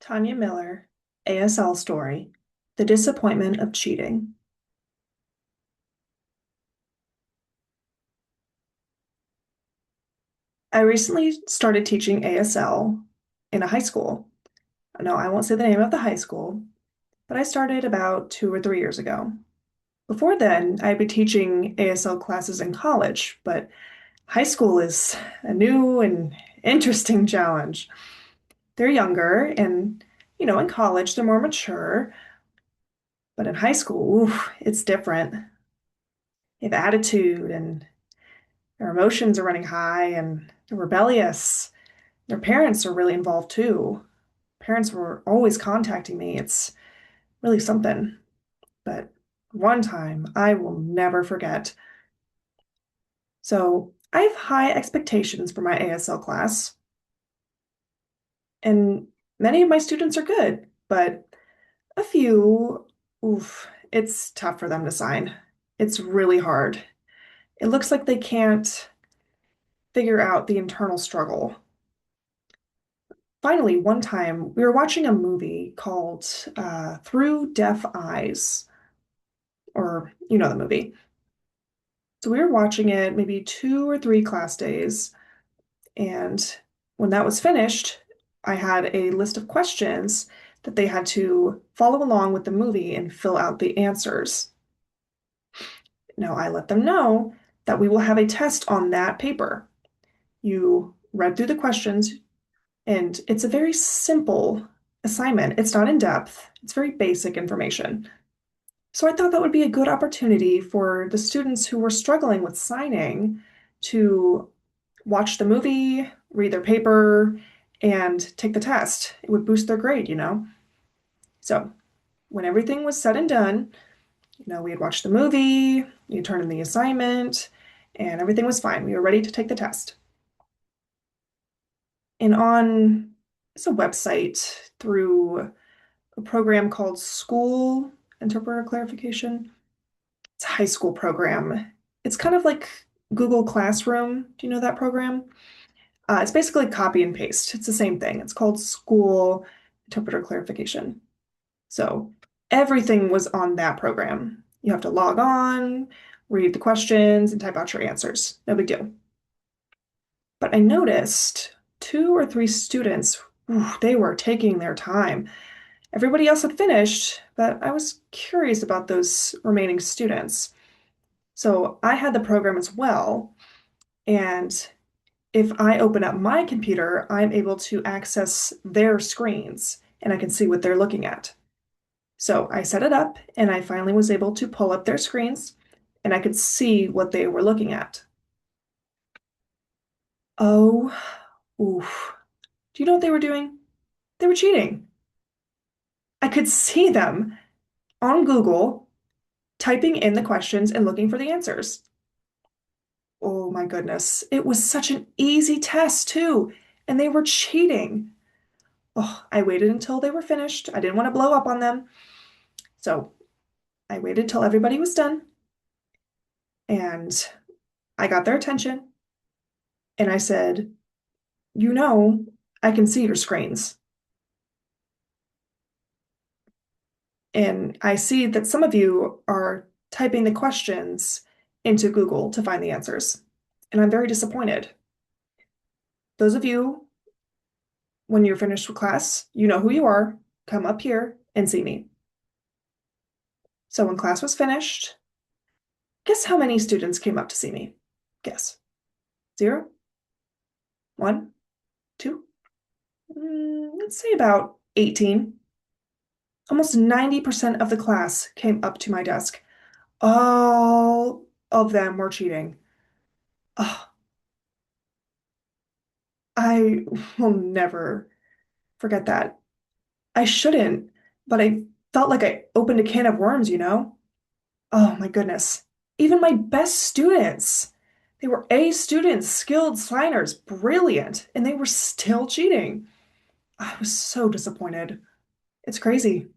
Tanya Miller, ASL story, The Disappointment of Cheating. I recently started teaching ASL in a high school. No, I won't say the name of the high school, but I started about 2 or 3 years ago. Before then, I'd been teaching ASL classes in college, but high school is a new and interesting challenge. They're younger, and in college, they're more mature, but in high school, oof, it's different. They have attitude and their emotions are running high and they're rebellious. Their parents are really involved too. Parents were always contacting me. It's really something. But one time I will never forget. So I have high expectations for my ASL class, and many of my students are good, but a few, oof, it's tough for them to sign. It's really hard. It looks like they can't figure out the internal struggle. Finally, one time we were watching a movie called Through Deaf Eyes, or you know the movie. So we were watching it maybe 2 or 3 class days, and when that was finished, I had a list of questions that they had to follow along with the movie and fill out the answers. Now, I let them know that we will have a test on that paper. You read through the questions, and it's a very simple assignment. It's not in depth, it's very basic information. So I thought that would be a good opportunity for the students who were struggling with signing to watch the movie, read their paper, and take the test. It would boost their grade. So when everything was said and done, we had watched the movie, we had turned in the assignment, and everything was fine. We were ready to take the test. And on it's a website through a program called School Interpreter Clarification. It's a high school program. It's kind of like Google Classroom. Do you know that program? It's basically copy and paste. It's the same thing. It's called School Interpreter Clarification. So everything was on that program. You have to log on, read the questions, and type out your answers. No big deal. But I noticed 2 or 3 students, they were taking their time. Everybody else had finished, but I was curious about those remaining students. So I had the program as well. And if I open up my computer, I'm able to access their screens and I can see what they're looking at. So I set it up and I finally was able to pull up their screens and I could see what they were looking at. Oh, oof. Do you know what they were doing? They were cheating. I could see them on Google typing in the questions and looking for the answers. Oh my goodness. It was such an easy test, too. And they were cheating. Oh, I waited until they were finished. I didn't want to blow up on them. So I waited till everybody was done and I got their attention and I said, I can see your screens. And I see that some of you are typing the questions into Google to find the answers. And I'm very disappointed. Those of you, when you're finished with class, you know who you are. Come up here and see me. So when class was finished, guess how many students came up to see me? Guess. 0, 1, 2, let's say about 18. Almost 90% of the class came up to my desk. All of them were cheating. Oh, I will never forget that. I shouldn't, but I felt like I opened a can of worms. Oh my goodness. Even my best students, they were A students, skilled signers, brilliant, and they were still cheating. I was so disappointed. It's crazy.